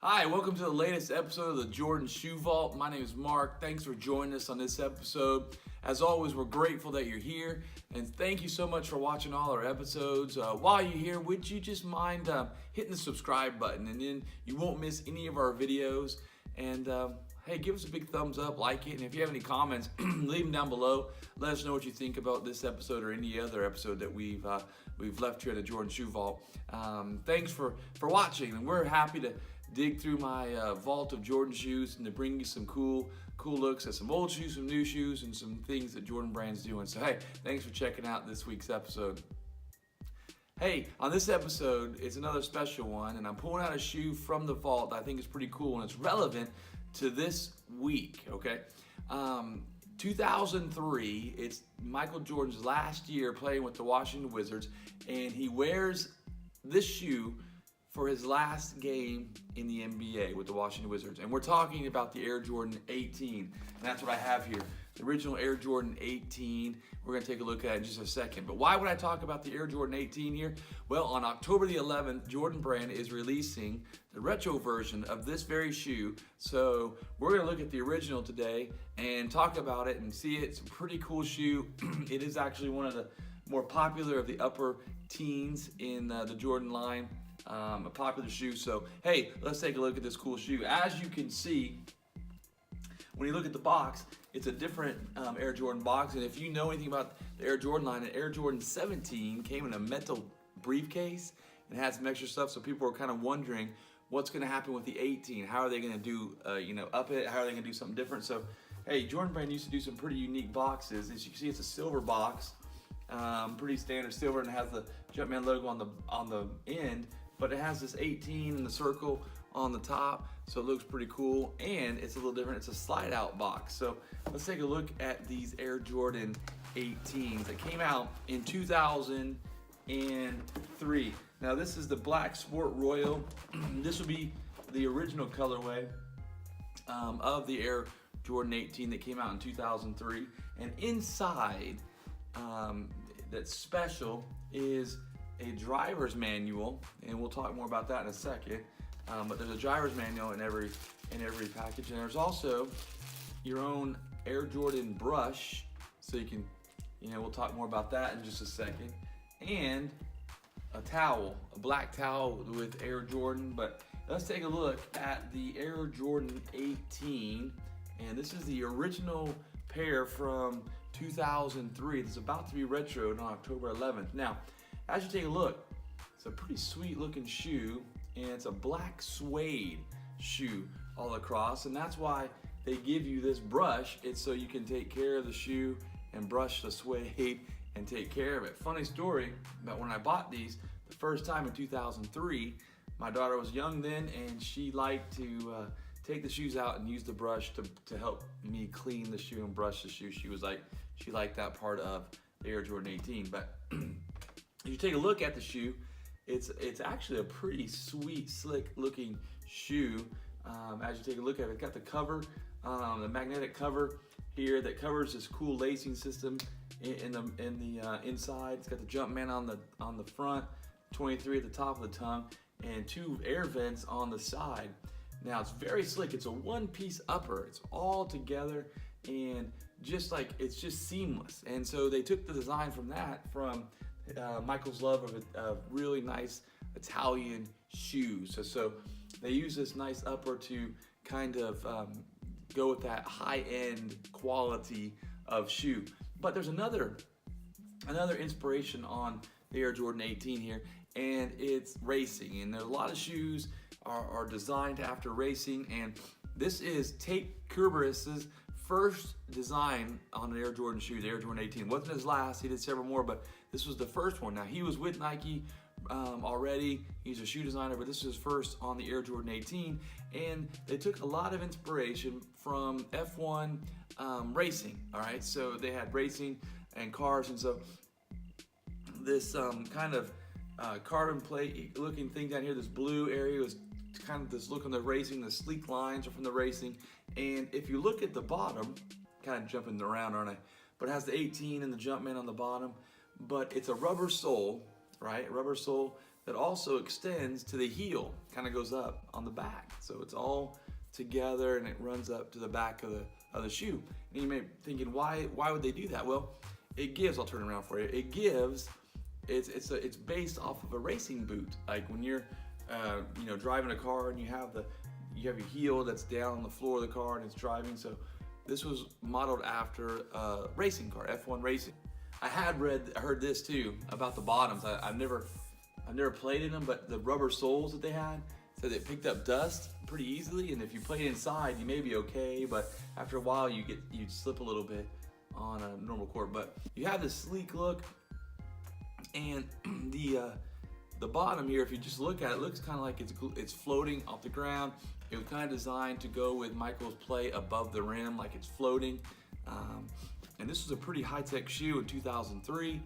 Hi, welcome to the latest episode of the Jordan Shoe Vault. My name is Mark. Thanks for joining us on this episode. As always, we're grateful that you're here, and thank you so much for watching all our episodes. While you're here, would you just mind hitting the subscribe button, and then you won't miss any of our videos. And hey, give us a big thumbs up, like it, and if you have any comments, leave them down below. Let us know what you think about this episode or any other episode that we've left here at the Jordan Shoe Vault. Thanks for watching, and we're happy to dig through my vault of Jordan shoes and to bring you some cool looks at some old shoes, some new shoes, and some things that Jordan Brand's doing. So hey, thanks for checking out this week's episode. Hey, on this episode, it's another special one, and I'm pulling out a shoe from the vault that I think is pretty cool, and it's relevant to this week, okay? 2003, it's Michael Jordan's last year playing with the Washington Wizards, and he wears this shoe for his last game in the NBA with the Washington Wizards. And we're talking about the Air Jordan 18. And that's what I have here. The original Air Jordan 18. We're gonna take a look at it in just a second. But why would I talk about the Air Jordan 18 here? Well, on October the 11th, Jordan Brand is releasing the retro version of this very shoe. So we're gonna look at the original today and talk about it and see it. It's a pretty cool shoe. It is actually one of the more popular of the upper teens in the Jordan line. A popular shoe. So hey, let's take a look at this cool shoe. As you can see, when you look at the box, it's a different Air Jordan box. And if you know anything about the Air Jordan line, the Air Jordan 17 came in a metal briefcase and had some extra stuff. So people were kind of wondering what's going to happen with the 18. How are they going to do, up it? How are they going to do something different? So hey, Jordan Brand used to do some pretty unique boxes. As you can see, it's a silver box, pretty standard silver, and it has the Jumpman logo on the end. But it has this 18 in the circle on the top, so it looks pretty cool, and it's a little different. It's a slide out box. So let's take a look at these Air Jordan 18s that came out in 2003. Now this is the Black Sport Royal. This will be the original colorway of the Air Jordan 18 that came out in 2003. And inside, that's special, is a driver's manual, and we'll talk more about that in a second. But there's a driver's manual in every package, and there's also your own Air Jordan brush, so you can, we'll talk more about that in just a second. And a towel, a black towel with Air Jordan. But let's take a look at the Air Jordan 18, and this is the original pair from 2003. It's about to be retroed on October 11th. Now, as you take a look, it's a pretty sweet looking shoe, and it's a black suede shoe all across, and that's why they give you this brush. It's so you can take care of the shoe and brush the suede and take care of it. Funny story about when I bought these the first time in 2003, my daughter was young then, and she liked to take the shoes out and use the brush to help me clean the shoe and brush the shoe. She liked that part of the Air Jordan 18. But if you take a look at the shoe, it's actually a pretty sweet, slick looking shoe. As you take a look at it, it's got the cover, the magnetic cover here that covers this cool lacing system in the inside. It's got the Jumpman on the front, 23 at the top of the tongue, and 2 air vents on the side. Now it's very slick. It's a one-piece upper. It's all together, and it's just seamless. And so they took the design from Michael's love of really nice Italian shoes. So they use this nice upper to kind of go with that high-end quality of shoe. But there's another inspiration on the Air Jordan 18 here, and it's racing. And there's a lot of shoes are designed after racing, and this is Tate Kerberis's first design on an Air Jordan shoe, the Air Jordan 18. Wasn't his last, he did several more, but this was the first one. Now, he was with Nike already, he's a shoe designer, but this is his first on the Air Jordan 18, and they took a lot of inspiration from F1 racing, all right? So they had racing and cars, and so this kind of carbon plate looking thing down here, this blue area was kind of this look on the racing, the sleek lines are from the racing. And if you look at the bottom, kind of jumping around, aren't I? But it has the 18 and the Jumpman on the bottom, but it's a rubber sole, right? Rubber sole that also extends to the heel, kind of goes up on the back. So it's all together and it runs up to the back of the shoe. And you may be thinking, why would they do that? Well, it gives, I'll turn it around for you. It gives, it's based off of a racing boot. Like when you're driving a car and you have your heel that's down on the floor of the car and it's driving. So this was modeled after a racing car, F1 racing. I heard this too about the bottoms. I've never played in them, but the rubber soles that they had said they picked up dust pretty easily, and if you played inside, you may be okay, but after a while you slip a little bit on a normal court. But you have this sleek look, and the bottom here, if you just look at it, looks kind of like it's floating off the ground. It was kind of designed to go with Michael's play above the rim, like it's floating. And this was a pretty high-tech shoe in 2003.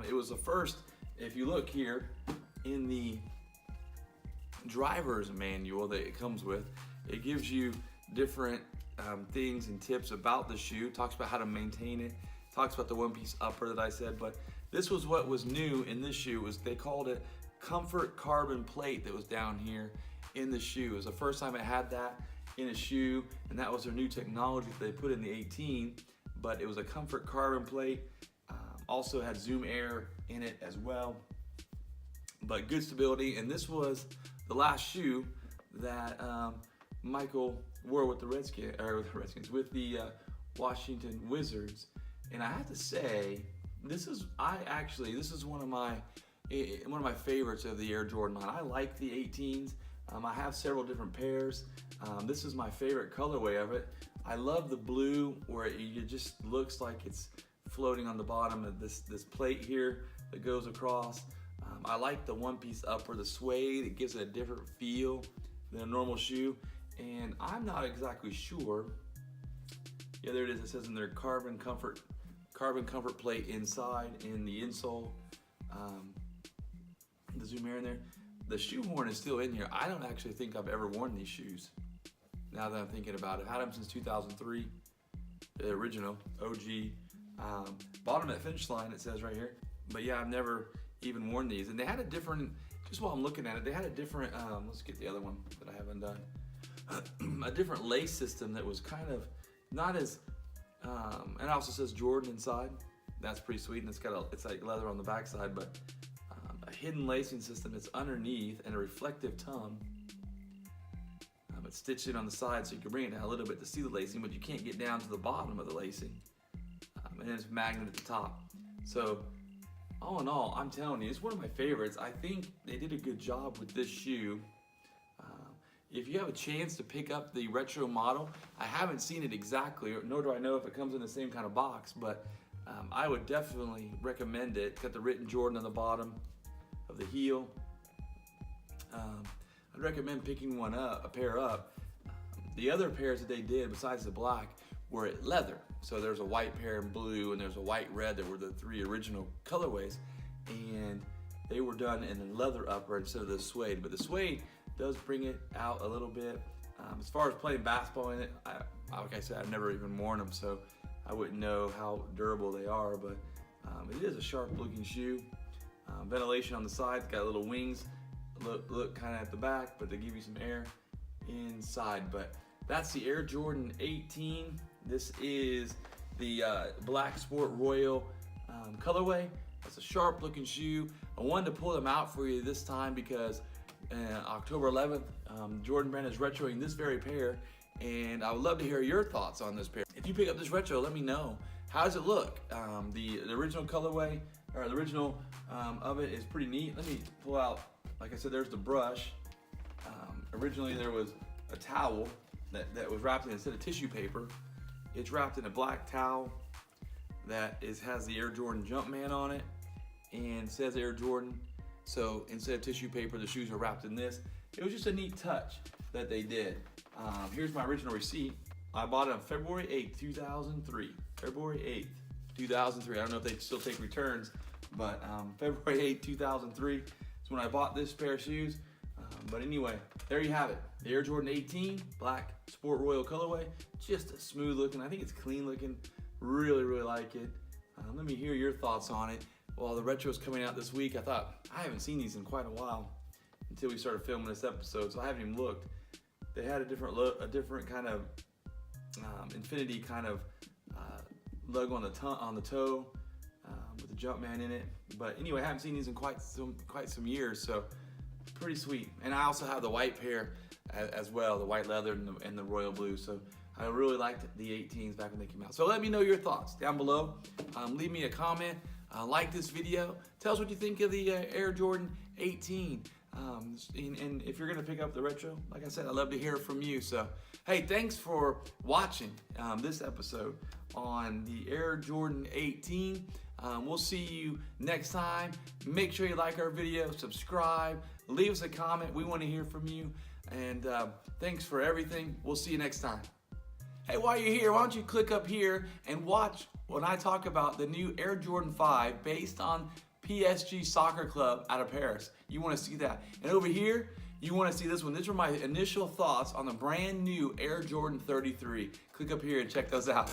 It was the first, if you look here, in the driver's manual that it comes with, it gives you different things and tips about the shoe. It talks about how to maintain it. It talks about the one-piece upper that I said, but this was what was new in this shoe. They called it comfort carbon plate that was down here in the shoe. It was the first time it had that in a shoe, and that was their new technology that they put in the 18, but it was a comfort carbon plate. Also had Zoom Air in it as well, but good stability. And this was the last shoe that Michael wore with the with the Washington Wizards. And I have to say, this is one of my favorites of the Air Jordan line. I like the 18s. I have several different pairs. This is my favorite colorway of it. I love the blue where it just looks like it's floating on the bottom of this plate here that goes across. I like the one-piece upper, the suede. It gives it a different feel than a normal shoe. And I'm not exactly sure. Yeah, there it is. It says in there carbon comfort plate inside in the insole. The Zoom Air in there. The shoehorn is still in here. I don't actually think I've ever worn these shoes. Now that I'm thinking about it, I've had them since 2003. The original OG. Bottom at finish line, it says right here. But yeah, I've never even worn these. And they had a different, just while I'm looking at it, they had a different, let's get the other one that I haven't done. A different lace system that was kind of not as, and it also says Jordan inside. That's pretty sweet, and it's like leather on the backside, but a hidden lacing system that's underneath and a reflective tongue. It's stitched in on the side so you can bring it down a little bit to see the lacing, but you can't get down to the bottom of the lacing. And then it's magnet at the top. So all in all, I'm telling you, it's one of my favorites. I think they did a good job with this shoe. If you have a chance to pick up the retro model, I haven't seen it exactly, nor do I know if it comes in the same kind of box, but I would definitely recommend it. It's got the written Jordan on the bottom of the heel. I'd recommend picking a pair up. The other pairs that they did, besides the black, were leather. So there's a white pair in blue and there's a white red that were the three original colorways, and they were done in a leather upper instead of the suede. But the suede does bring it out a little bit. As far as playing basketball in it, like I said, I've never even worn them, so I wouldn't know how durable they are, but it is a sharp looking shoe. Ventilation on the side, got little wings, look kind of at the back, but they give you some air inside. But that's the Air Jordan 18. This is the Black Sport Royal colorway. It's a sharp looking shoe. I wanted to pull them out for you this time because October 11th, Jordan Brand is retroing this very pair, and I would love to hear your thoughts on this pair. If you pick up this retro, let me know. How does it look? The original colorway, or the original of it is pretty neat. Let me pull out, like I said, there's the brush. Originally there was a towel that was wrapped in, instead of tissue paper, it's wrapped in a black towel that has the Air Jordan Jumpman on it and says Air Jordan. So instead of tissue paper, the shoes are wrapped in this. It was just a neat touch that they did. Here's my original receipt. I bought it on February 8th, 2003. February 8th, 2003. I don't know if they still take returns, but February 8th, 2003 is when I bought this pair of shoes. But anyway, there you have it. The Air Jordan 18, Black Sport Royal colorway. Just a smooth looking. I think it's clean looking. Really, really like it. Let me hear your thoughts on it. well, the retro's coming out this week. I thought, I haven't seen these in quite a while until we started filming this episode, so I haven't even looked. They had a different look, a different kind of infinity kind of logo on the toe with the Jumpman in it. But anyway, I haven't seen these in quite some years, so pretty sweet. And I also have the white pair as well, the white leather and the royal blue. So I really liked the 18s back when they came out. So let me know your thoughts down below. Leave me a comment. Like this video. Tell us what you think of the Air Jordan 18. And if you're gonna pick up the retro, like I said, I'd love to hear from you. So, hey, thanks for watching this episode on the Air Jordan 18. We'll see you next time. Make sure you like our video, subscribe, leave us a comment. We want to hear from you. And thanks for everything. We'll see you next time. Hey, while you're here, why don't you click up here and watch when I talk about the new Air Jordan 5 based on PSG Soccer Club out of Paris. You want to see that. And over here, you want to see this one. These are my initial thoughts on the brand new Air Jordan 33. Click up here and check those out.